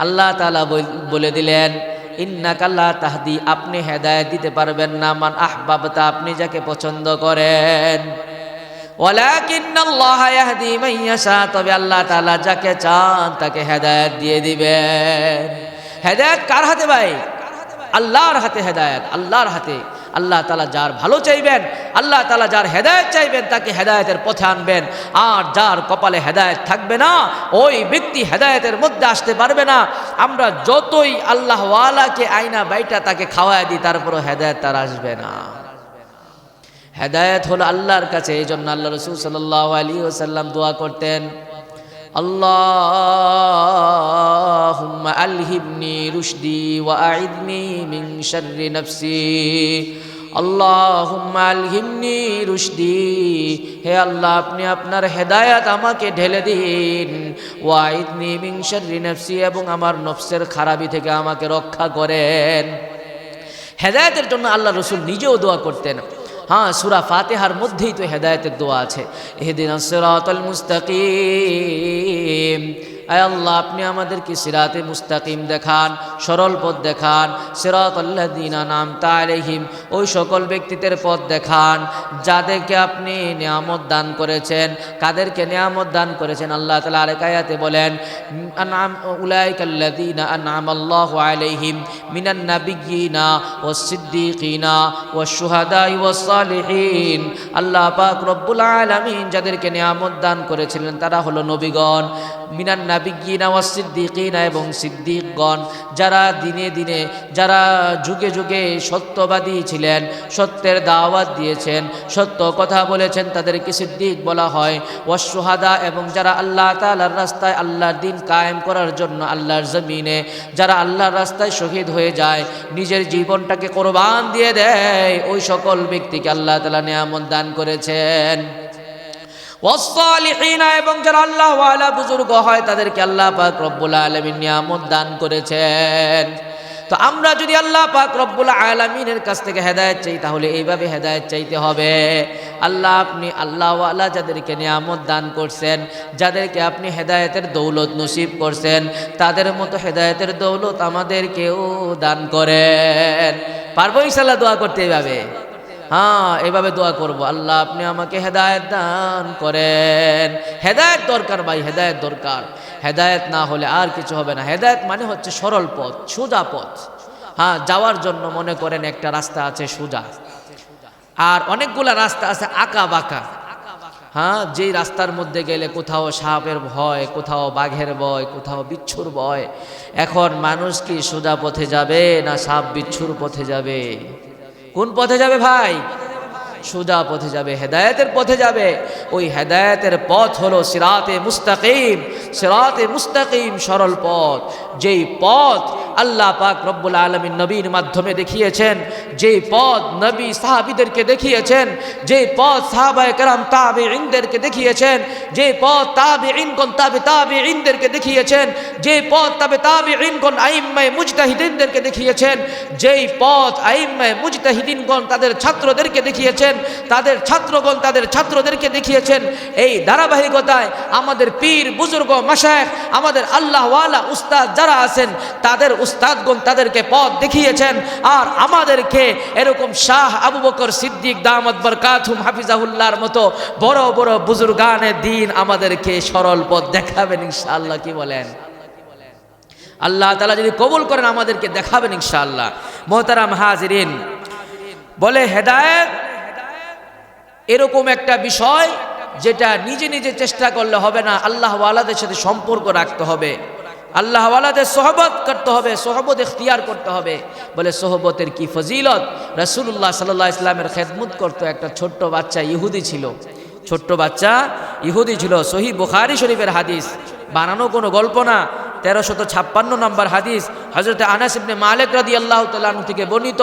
আল্লাহ তাআলা বলে দিলেন, ইন্নাকা লা তাহদি, আপনি হেদায়েত দিতে পারবেন না, মান আহবাবতা, আপনি যাকে পছন্দ করেন, ওয়ালাকিন্নাল্লাহা ইয়াহদি মান ইয়াশা, তবে আল্লাহ তাআলা যাকে চান তাকে হেদায়েত দিয়ে দিবেন। হেদায়েত কার হাতে ভাই? আল্লাহর হাতে হেদায়েত, আল্লাহর হাতে। আল্লাহ তাআলা যার ভালো চাইবেন, আল্লাহ তাআলা যার হেদায়েত চাইবেন তাকে হেদায়েতের পথে আনবেন। আর যার কপালে হেদায়েত থাকবে না ওই ব্যক্তি হেদায়েতের মধ্যে আসতে পারবে না। আমরা যতই আল্লাহ ওয়ালাকে আয়না বাইটা তাকে খাওয়ায় দিই, তারপরও হেদায়েত তার আসবে না। হেদায়েত হলো আল্লাহর কাছে। এই জন্য আল্লাহ রাসূল সাল্লাল্লাহু আলাইহি ওয়াসাল্লাম দোয়া করতেন, আল্লাহুম্মা আলহিমনি রুশদি ওয়া আইদনি মিন শাররি নাফসি, আল্লাহুম্মা আলহিমনি রুশদি, হে আল্লাহ আপনি আপনার হেদায়েত আমাকে ঢেলে দিন, ওয়া আইদনি মিন শাররি নাফসি, এবং আমার নফসের খারাপি থেকে আমাকে রক্ষা করেন। হেদায়েতের জন্য আল্লাহ রাসূল নিজেও দোয়া করতেন। হ্যাঁ, সূরা ফাতিহার মধ্যেই তো হেদায়েতের দোয়া আছে, ইহদিনাস সিরাতাল মুস্তাকিম, আয় আল্লাহ আপনি আমাদেরকে সিরাতে মুস্তাকিম দেখান, সরল পথ দেখান, সিরাতাল্লাযীনা আন'আমতা আলাইহিম, ওই সকল ব্যক্তিদের পথ দেখান যাদেরকে আপনি নিয়ামত দান করেছেন। কাদেরকে নিয়ামত দান করেছেন? আল্লাহ তাআলা আরেক আয়াতে বলেন, উলাইকাল্লাযীনা আন'আমাল্লাহু আলাইহিম মিনান নাবিয়্যিনা ওয়াস সিদ্দীকিনা ওয়াশ শুহাদাই ওয়াস সালিহিন। আল্লাহ পাক রব্বুল আলামিন যাদেরকে নিয়ামত দান করেছিলেন তারা হলো নবীগণ, মিনান নাবিয়্যিনা ওয়াস সিদ্দীকিনা, এবং সিদ্দিকগণ, যারা দিনে দিনে, যারা যুগে যুগে সত্যবাদী ছিলেন, সত্যের দাওয়াত দিয়েছেন, সত্য কথা বলেছেন, তাদেরকে সিদ্দিক বলা হয়। ওয়াস শুহাদা, এবং যারা আল্লাহ তাআলার রাস্তায়, আল্লাহর দ্বীন কায়েম করার জন্য আল্লাহর জমিনে যারা আল্লাহর রাস্তায় শহীদ হয়ে যায়, নিজের জীবনটাকে কোরবান দিয়ে দেয়, ওই সকল ব্যক্তিকে আল্লাহ তাআলা নিয়ামত দান করেছেন। ওয়াস-সালিহিনা, এবং যারা আল্লাহ ওয়ালা বুজুর্গ হয় তাদেরকে আল্লাহ পাক রব্বুল আলামিন নিয়ামত দান করেছেন। তো আমরা যদি আল্লাহ পাক রব্বুল আলামিনের কাছ থেকে হেদায়েত চাই তাহলে এইভাবে হেদায়েত চাইতে হবে। আল্লাহ আপনি আল্লাহ ওয়ালা যাদেরকে নিয়ামত দান করছেন, যাদেরকে আপনি হেদায়েতের দৌলত নসিব করছেন, তাদের মতো হেদায়েতের দৌলত আমাদেরকেও দান করেন। পারবো ইনশাআল্লাহ দোয়া করতে এইভাবে? হ্যাঁ, এভাবে দোয়া করব, আল্লাহ আপনি আমাকে হেদায়েত দান করেন। হেদায়েত দরকার ভাই, হেদায়েত দরকার। হেদায়েত না হলে আর কিছু হবে না। হেদায়েত মানে হচ্ছে সরল পথ, সোজা পথ। হ্যাঁ, যাওয়ার জন্য মনে করেন একটা রাস্তা আছে সোজা, আর অনেকগুলা রাস্তা আছে আঁকা বাঁকা। হ্যাঁ, যেই রাস্তার মধ্যে গেলে কোথাও সাপের ভয়, কোথাও বাঘের ভয়, কোথাও বিচ্ছুর ভয়। এখন মানুষ কি সোজা পথে যাবে না সাপ বিচ্ছুর পথে যাবে? কোন পথে যাবে ভাই? সোজা পথে যাবে, হেদায়েতের পথে যাবে। ওই হেদায়েতের পথ হলো সিরাতে মুস্তাকিম। সিরাতে মুস্তাকিম সরল পথ, যেই পথ আল্লাহ পাক রব্বুল আলামিন নবীর মাধ্যমে দেখিয়েছেন, যেই পথ নবী সাহাবীদেরকে দেখিয়েছেন, যেই পথ সাহাবায়ে কেরাম তাবেঈনদেরকে দেখিয়েছেন, যেই পথ তাবেঈনগণ তাবেঈনদেরকে দেখিয়েছেন, যেই পথ তাবেঈনগণ আইম্মায়ে মুজতাহিদিনদেরকে দেখিয়েছেন, যেই পথ আইম্মায়ে মুজতাহিদিনগণ তাদের ছাত্রদেরকে দেখিয়েছেন, তাদের ছাত্রগণ তাদের ছাত্রদেরকে দেখিয়েছেন। এই ধারাবাহিকতায় আমাদের পীর বুজুর্গ মাশায়েখ, আমাদের আল্লাহ ওয়ালা উস্তাদ যারা আছেন, তাদের উস্তাদগণ তাদেরকে পথ দেখিয়েছেন। আর আমাদেরকে এরকম শাহ আবু বকর সিদ্দিক দামাত বরকাতুহুম হাফিজাহুল্লাহর মতো বড় বড় বুজুর্গানে দ্বীন আমাদেরকে সরল পথ দেখাবেন ইনশাআল্লাহ। কি বলেন? আল্লাহ তাআলা যদি কবুল করেন আমাদেরকে দেখাবেন ইনশাআল্লাহ। মুহতারাম হাজিরিন, বলে হেদায়েত এরকম একটা বিষয় যেটা নিজে নিজে চেষ্টা করলে হবে না, আল্লাহ ওয়ালাদের সাথে সম্পর্ক রাখতে হবে, আল্লাহ ওয়ালাদের সোহবত করতে হবে, সোহবত ইখতিয়ার করতে হবে। বলে সোহবতের কি ফজিলত! রাসূলুল্লাহ সাল্লাল্লাহু আলাইহি ওয়াসাল্লামের খেদমত করতো একটা ছোট্ট বাচ্চা ইহুদি ছিল, ছোট্ট বাচ্চা ইহুদি ছিল। সহিহ বুখারী শরীফের হাদিস, বানানো কোনো গল্প না। 1356 নম্বর হাদিস, হযরত আনাস ইবনে মালিক রাদিয়াল্লাহু তাআলা আনহু থেকে বর্ণিত।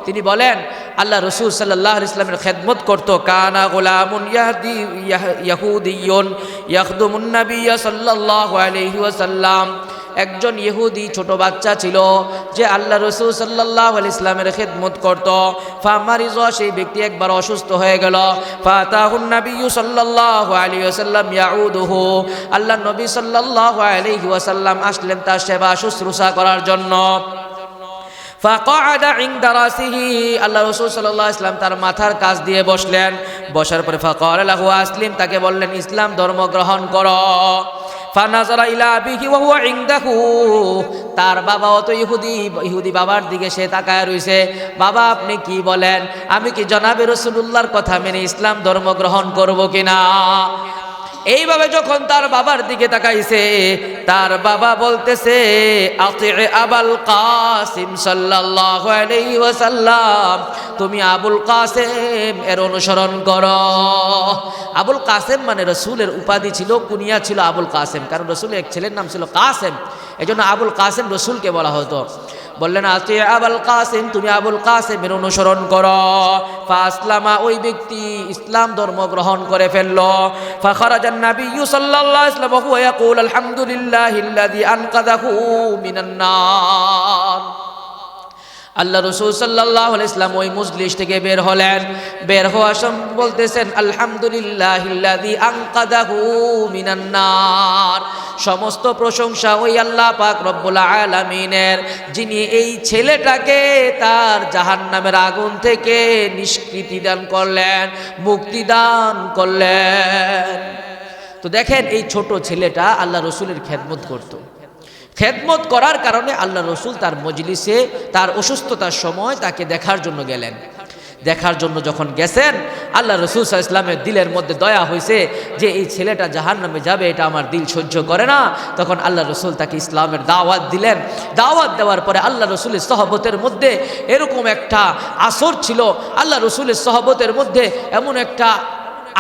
তিনি বলেন, আল্লাহ রাসূল সাল্লাল্লাহু আলাইহি ওয়াসাল্লামের খেদমত করত। কানা গুলামুন ইয়াহুদিয়ুন ইয়াখদুমুন নবিয়্য সাল্লাল্লাহু আলাইহি ওয়াসাল্লাম। একজন ইহুদি ছোট বাচ্চা ছিল যে আল্লাহ রাসূল সাল্লাল্লাহু আলাইহি ওয়াসাল্লামের খিদমত করত। ফামারিজ, সেই ব্যক্তি একবার অসুস্থ হয়ে গেল। ফাতাহুন নবিয়্যু সাল্লাল্লাহু আলাইহি ওয়াসাল্লাম ইয়াউদুহু, আল্লাহ নবী সাল্লাল্লাহু আলাইহি ওয়াসাল্লাম আসলেন তার সেবা শুশ্রূষা করার জন্য। ফাকাআদা ইনদা রাসিহি, আল্লাহ রাসূল সাল্লাল্লাহু আলাইহি ওয়াসাল্লাম তার মাথার কাছ দিয়ে বসলেন। বসার পরে ফাকালা লাহু আসলিম, তাকে বললেন ইসলাম ধর্ম গ্রহণ করো। ফানাজারা ইলা আবিহি ওয়া হুয়া ইনদাহু, তার বাবাও তো ইহুদি বাবার দিকে সে তাকায় রইছে। বাবা আপনি কি বলেন? আমি কি জনাবে রাসূলুল্লাহর কথা মেনে ইসলাম ধর্ম গ্রহণ করব কিনা? এইভাবে যখন তার বাবার দিকে তাকাইছে, তার বাবা বলতেছে আতি আবুল কাসিম সাল্লাল্লাহু আলাইহি ওয়াসাল্লাম, তুমি আবুল কাসেম এর অনুসরণ করো। আবুল কাসেম মানে রসুলের উপাধি ছিল, কুনিয়া ছিল আবুল কাসেম, কারণ রসুলের এক ছেলের নাম ছিল কাসেম, এজন্য আবুল কাসেম রসুলকে বলা হতো। বললেন আতি আবুল কাসিম, তুমি আবুল কাসেমের অনুসরণ করো। ফাসলামা, ওই ব্যক্তি ইসলাম ধর্ম গ্রহণ করে ফেলল। ফাখারাজান নাবিয়্যু সাল্লাল্লাহু আলাইহি ওয়াসাল্লাম ওয়া হুয়া ইয়াকুল আলহামদুলিল্লাহিল্লাযী আনকাযাহু মিনান নার। আল্লাহ রাসূল সাল্লাল্লাহু আলাইহি ওয়াসাল্লাম ওই মজলিস থেকে বের হলেন। বের হওয়ার সময় বলতেছেন আলহামদুলিল্লাহিল্লাযী আনকাযাহু মিনান নার, সমস্ত প্রশংসা ওই আল্লাহ পাক রব্বুল আলামিনের, যিনি এই ছেলেটাকে তার জাহান্নামের আগুন থেকে নিষ্কৃতি দান করলেন, মুক্তি দান করলেন। তো দেখেন এই ছোট ছেলেটা আল্লাহ রসুলের খেদমত করত। খেদমত করার কারণে আল্লাহ রসুল তার মজলিসে তার অসুস্থতার সময় তাকে দেখার জন্য গেলেন। দেখার জন্য যখন গেছেন, আল্লাহ রসুল সাল্লাল্লাহু আলাইহি ওয়াসাল্লামের দিলের মধ্যে দয়া হয়েছে যে এই ছেলেটা জাহান্নামে যাবে, এটা আমার দিল সহ্য করে না। তখন আল্লাহ রসুল তাকে ইসলামের দাওয়াত দিলেন। দাওয়াত দেওয়ার পরে আল্লাহ রসুলের সহবতের মধ্যে এরকম একটা আসর ছিল, আল্লাহ রসুলের সহবতের মধ্যে এমন একটা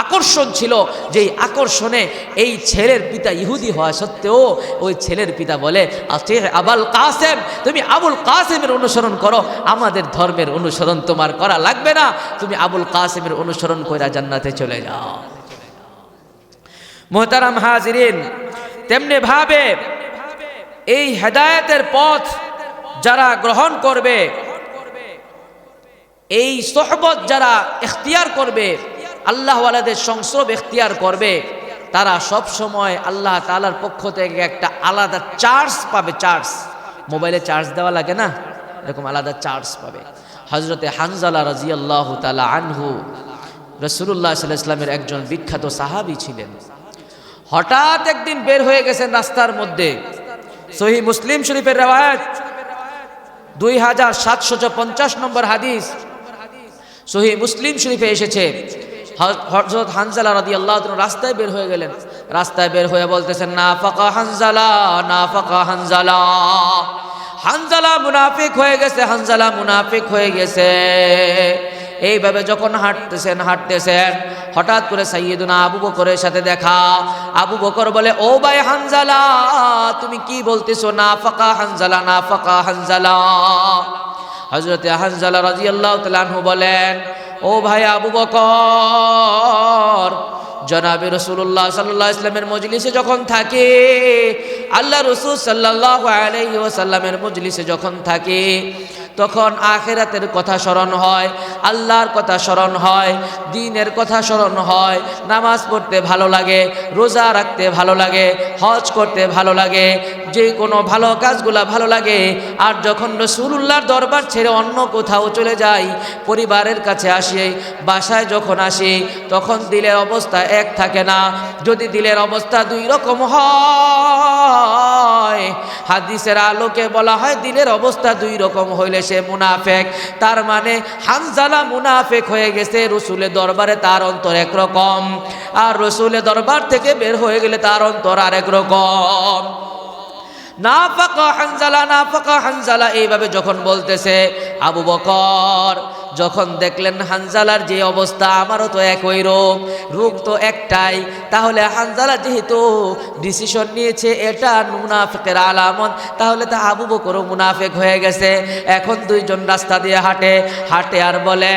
আকর্ষণ ছিল, যেই আকর্ষণে এই ছেলের পিতা ইহুদি হওয়া সত্ত্বেও ওই ছেলের পিতা বলে আতি আবুল কাসেম, তুমি আবুল কাসেমের অনুসরণ করো, আমাদের ধর্মের অনুসরণ তোমার করা লাগবে না, তুমি আবুল কাসেমের অনুসরণ কইরা জান্নাতে চলে যাও। মুহতারাম হাজিরিন, তেমনি ভাবে এই হেদায়েতের পথ যারা গ্রহণ করবে, এই সোহবত যারা ইখতিয়ার করবে, আল্লাহ ওয়ালাদের সংস্রব ইখতিয়ার করবে, তারা সব সময় আল্লাহ তাআলার পক্ষ থেকে একটা আলাদা চার্জ পাবে। চার্জ, মোবাইলে চার্জ দেওয়া লাগে না, এরকম আলাদা চার্জ পাবে। হযরতে হানজালা রাদিয়াল্লাহু তাআলা আনহু রাসূলুল্লাহ সাল্লাল্লাহু আলাইহি ওয়াসাল্লামের একজন বিখ্যাত সাহাবী ছিলেন। হঠাৎ একদিন বের হয়ে গেছেন রাস্তার মধ্যে। সহিহ মুসলিম শরীফের riwayat 2750 নম্বর হাদিস সহিহ মুসলিম শরীফে এসেছে। হযরত হানজালা রাদিয়াল্লাহু তাআলা রাস্তায় বের হয়ে গেলেন। রাস্তায় বের হয়ে বলতেছেন নাফাকা হানজালা, নাফাকা হানজালা, হানজালা মুনাফিক হয়ে গেছে, হানজালা মুনাফিক হয়ে গেছে। এইভাবে যখন হাঁটতেছেন হঠাৎ করে সাইয়্যিদুনা আবু বকরের সাথে দেখা। আবু বকর বলে ও ভাই হানজালা, তুমি কি বলতেছো? নাফাকা হানজালা, নাফাকা হানজালা। হযরতে হানজালা রাদিয়াল্লাহু তাআলা আনহু বলেন ও ভাই আবু বকর, জনাবে রাসূলুল্লাহ সাল্লাল্লাহু আলাইহি ওয়াসাল্লামের মজলিসে যখন থাকে, আল্লাহ রাসূল সাল্লাল্লাহু আলাইহি ওয়াসাল্লামের মজলিসে যখন থাকে, তখন আখিরাতের কথা স্মরণ হয়, আল্লাহর কথা স্মরণ হয়, দ্বীনের কথা স্মরণ হয়, নামাজ পড়তে ভালো লাগে, রোজা রাখতে ভালো লাগে, হজ করতে ভালো লাগে, যে কোনো ভালো কাজগুলা ভালো লাগে। আর যখন রাসূলুল্লাহর দরবার ছেড়ে অন্য কোথাও চলে যাই, পরিবারের কাছে আসি, বাসায় যখন আসি, তখন দিলের অবস্থা এক থাকে না। যদি দিলের অবস্থা দুই রকম হয়, হাদিসের আলোকে বলা হয় দিলের অবস্থা দুই রকম হইলে সে মুনাফিক। তার মানে হানজালা মুনাফিক হয়ে গেছে। রাসূলের দরবারে তার অন্তর একরকম, আর রাসূলের দরবার থেকে বের হয়ে গেলে তার অন্তর আরেক রকম। নাফাকা হানজালা, নাফাকা হানজালা, এইভাবে যখন বলতেছে, আবু বকর যখন দেখলেন হানজালার যে অবস্থা, আমারও তো একই রোগ তো একটাই, তাহলে হানজালা যেহেতু ডিসিশন নিয়েছে এটা মুনাফিকের আলামত, তাহলে তা আবু বকরও মুনাফিক হয়ে গেছে। এখন দুইজন রাস্তা দিয়ে হাঁটে আর বলে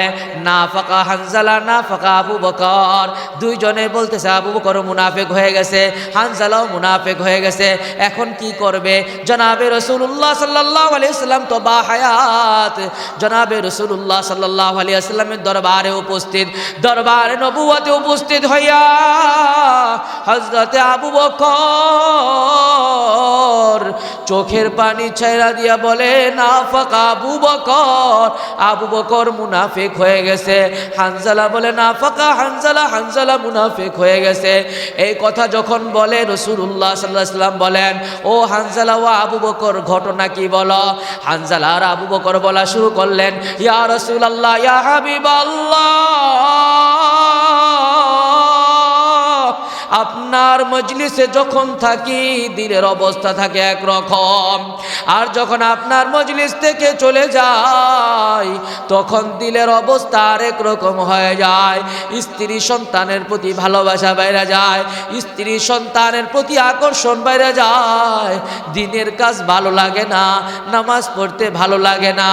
না ফাঁকা হানজালা না ফাঁকা আবু বকর। দুইজনে বলতেছে আবু বকরও মুনাফিক হয়ে গেছে, হানজালাও মুনাফিক হয়ে গেছে। এখন কি করবে? জনাবে রাসূলুল্লাহ সাল্লাল্লাহু আলাইহি ওয়াসাল্লাম তো বাহায়াত, জনাবে রাসূলুল্লাহ সাল্লাল্লাহু আলাইহি ওয়াসাল্লামের দরবারে উপস্থিত, দরবারে নবুয়তে উপস্থিত হইয়া হযরতে আবু বকর চোখের পানি ছাইরা দিয়া বলে না ফাঁকা আবু বকর, আবু বকর মুনাফিক হয়ে গেছে। হানজালা বলে না ফাঁকা হানজালা মুনাফিক হয়ে গেছে। এই কথা যখন বলে রাসূলুল্লাহ সাল্লাল্লাহু আলাইহি ওয়াসাল্লাম বলেন ও হানজালা ও আবু বকর ঘটনা কি বলো? হানজালা আর আবু বকর বলা শুরু করলেন ইয়া রাসূলুল্লাহ ইয়া হাবিবাল্লাহ, আপনার মজলিসে যখন থাকি দিলের অবস্থা থাকে একরকম, আর যখন আপনার মজলিস থেকে চলে যাই তখন দিলের অবস্থা আরেক রকম হয়ে যায়। স্ত্রী সন্তানের প্রতি ভালোবাসা বাইরে যায়, স্ত্রী সন্তানের প্রতি আকর্ষণ বাইরে যায়, দিনের কাজ ভালো লাগে না, নামাজ পড়তে ভালো লাগে না,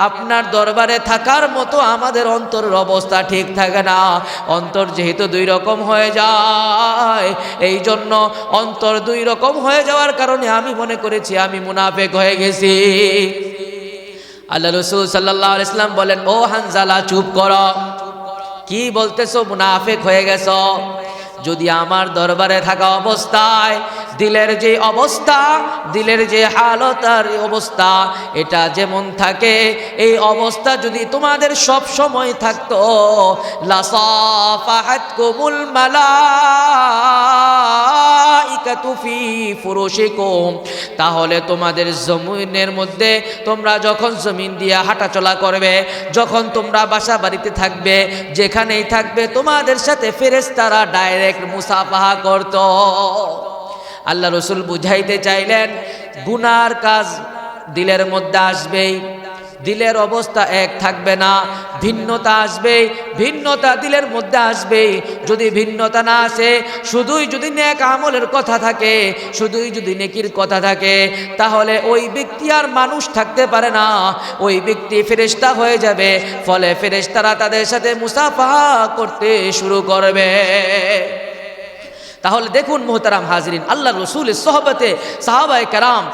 আপনার দরবারে থাকার মতো আমাদের অন্তরের অবস্থা ঠিক থাকে না। অন্তর যেহেতু দুই রকম হয়ে যায়, এই জন্য অন্তর দুই রকম হয়ে যাওয়ার কারণে আমি মনে করেছি আমি মুনাফিক হয়ে গেছি। আল্লাহ রাসূল সাল্লাল্লাহু আলাইহি ওয়াসাল্লাম বলেন ও হানজালা চুপ করো, কি বলতেছো মুনাফিক হয়ে গেছো? যদি আমার দরবারে থাকা অবস্থায় দিলের যে অবস্থা, দিলের যে হালত আর অবস্থা এটা যেমন থাকে, এই অবস্থা যদি তোমাদের সব সময় থাকতো লাসাফাহাতকুমুল মালাইকাতু ফি ফুরুশিকুম, তাহলে তোমাদের জমিনের মধ্যে তোমরা যখন জমিন দিয়ে হাঁটাচলা করবে, যখন তোমরা বাসা বাড়িতে থাকবে, যেখানেই থাকবে তোমাদের সাথে ফেরেশতারা ডাইরেক্ট মুসাফাহা করত। আল্লাহ রসুল বুঝাইতে চাইলেন গুনার কাজ দিলের মধ্যে আসবেই, দিলের অবস্থা এক থাকবে না, ভিন্নতা আসবে, ভিন্নতা দিলের মধ্যে আসবে। যদি ভিন্নতা না আসে, শুধুই যদি নেক আমলের কথা থাকে, শুধুই যদি নেকির কথা থাকে, তাহলে ওই ব্যক্তি আর মানুষ থাকতে পারে না, ওই ব্যক্তি ফেরেশতা হয়ে যাবে। ফলে ফেরেশতারা তাদের সাথে মুসাফাহা করতে শুরু করবে। তাহলে দেখুন মোহতারাম হাজরিন, আল্লাহ রসুলের সোহবতে সাহাবায়ে কেরাম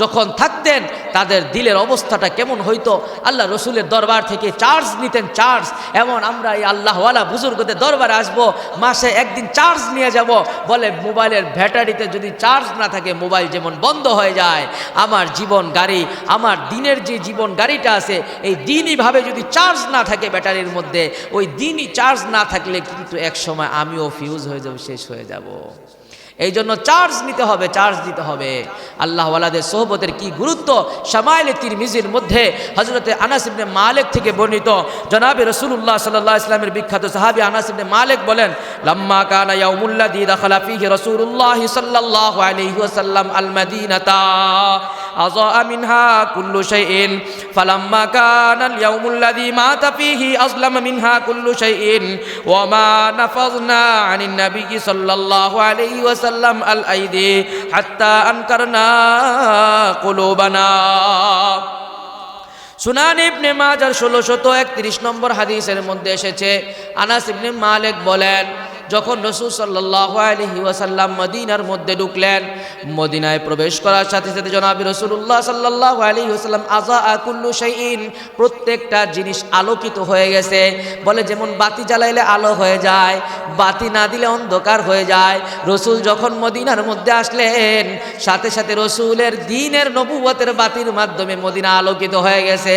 যখন থাকতেন তাদের দিলের অবস্থাটা কেমন হইতো। আল্লাহ রসুলের দরবার থেকে চার্জ নিতেন, চার্জ। এমন আমরা এই আল্লাহওয়ালা বুজুর্গদের দরবারে আসবো, মাসে একদিন চার্জ নিয়ে যাব। বলে মোবাইলের ব্যাটারিতে যদি চার্জ না থাকে মোবাইল যেমন বন্ধ হয়ে যায়, আমার জীবন গাড়ি, আমার দিনের যে জীবন গাড়িটা আছে, এই দিনইভাবে যদি চার্জ না থাকে ব্যাটারির মধ্যে, ওই দিনই চার্জ না থাকলে কিন্তু এক সময় আমিও ফিউজ হয়ে যাব, শেষ হয়ে যাব। এই জন্য চার্জ নিতে হবে, চার্জ দিতে হবে। আল্লাহওয়ালাদের সোহবতের কি গুরুত্ব। শামাইলে তিরমিজির মধ্যে হযরতে আনাস ইবনে মালিক থেকে বর্ণিত, জনাবে রাসূলুল্লাহ সাল্লাল্লাহু আলাইহি ওয়াসাল্লামের বিখ্যাত সাহাবী আনাস ইবনে মালিক বলেন, লাম্মা কানা ইয়াউমুল্লাযী দাখালা ফীহি রাসূলুল্লাহ সাল্লাল্লাহু আলাইহি ওয়াসাল্লাম আল মাদিনাতা আযা মিনহা কুল্লু শাইইন, ফালাম্মা কানা আল ইয়াউমুল্লাযী মাতা ফীহি আযলামা মিনহা কুল্লু শাইইন ওয়া মা নাফাযনা আনিন নাবিয়্যি সাল্লাল্লাহু আলাইহি ওয়াসাল্লাম আল আইদি হাত্তা আনকারনা কুলুবানা। সুনান ইবনে মাজার 1631 নম্বর হাদিসের মধ্যে এসেছে, আনাস ইবনে মালিক বলেন, যখন রাসূল সাল্লাল্লাহু আলাইহি ওয়াসাল্লাম মদিনার মধ্যে ঢুকলেন, মদিনায় প্রবেশ করার সাথে সাথে জনাবে রাসূলুল্লাহ সাল্লাল্লাহু আলাইহি ওয়াসাল্লাম আযা কুল্লু শাইইন, প্রত্যেকটা জিনিস আলোকিত হয়ে গেছে। বলে যেমন বাতি জ্বালাইলে আলো হয়ে যায়, বাতি না দিলে অন্ধকার হয়ে যায়। রাসূল যখন মদিনার মধ্যে আসলেন, সাথে সাথে রাসূলের দ্বীনের নবুয়তের বাতির মাধ্যমে মদিনা আলোকিত হয়ে গেছে।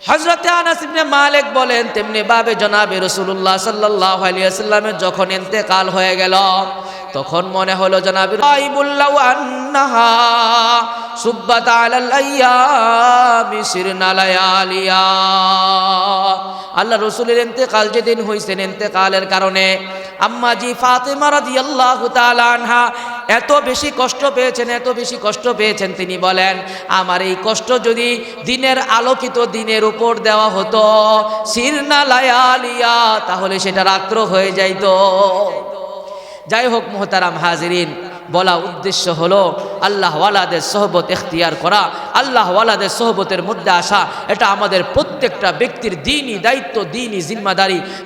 হযরতে আনাস ইবনে মালিক বলেন, তেমনি ভাবে জনাবে রাসূলুল্লাহ সাল্লাল্লাহু আলাইহি ওয়াসাল্লামের যখন ইন্তেকাল হয়ে গেল, তখন মনে হলো জনাবে আইবুল্লাহু আন্নাহা সুব্বাত আলাল আইয়ামি সিরনা লায়ালিয়া। আল্লাহ রাসূলের ইন্তেকাল যেদিন হইছেন, ইন্তেকালের কারণে আম্মা জি ফাতেমা রাদিয়াল্লাহু তাআলা আনহা এত বেশি কষ্ট পেয়েছেন, এত বেশি কষ্ট পেয়েছেন, তিনি বলেন আমার এই কষ্ট যদি দিনের আলোকিত দিনের উপর দেওয়া হতো সিরনা লায়ালিয়া, তাহলে সেটা রাত্র হয়ে যাইতো। যাই হোক মুহতারাম হাজিরিন, বলা উদ্দেশ্য হলো আল্লাহ ওয়ালাদের সোহবত এখতিয়ার করা, আল্লাহ ওয়ালাদের সোহবতের মধ্যে আসা, এটা আমাদের প্রত্যেকটা ব্যক্তির দ্বীনি দায়িত্ব, দ্বীনি জিম্মাদারি।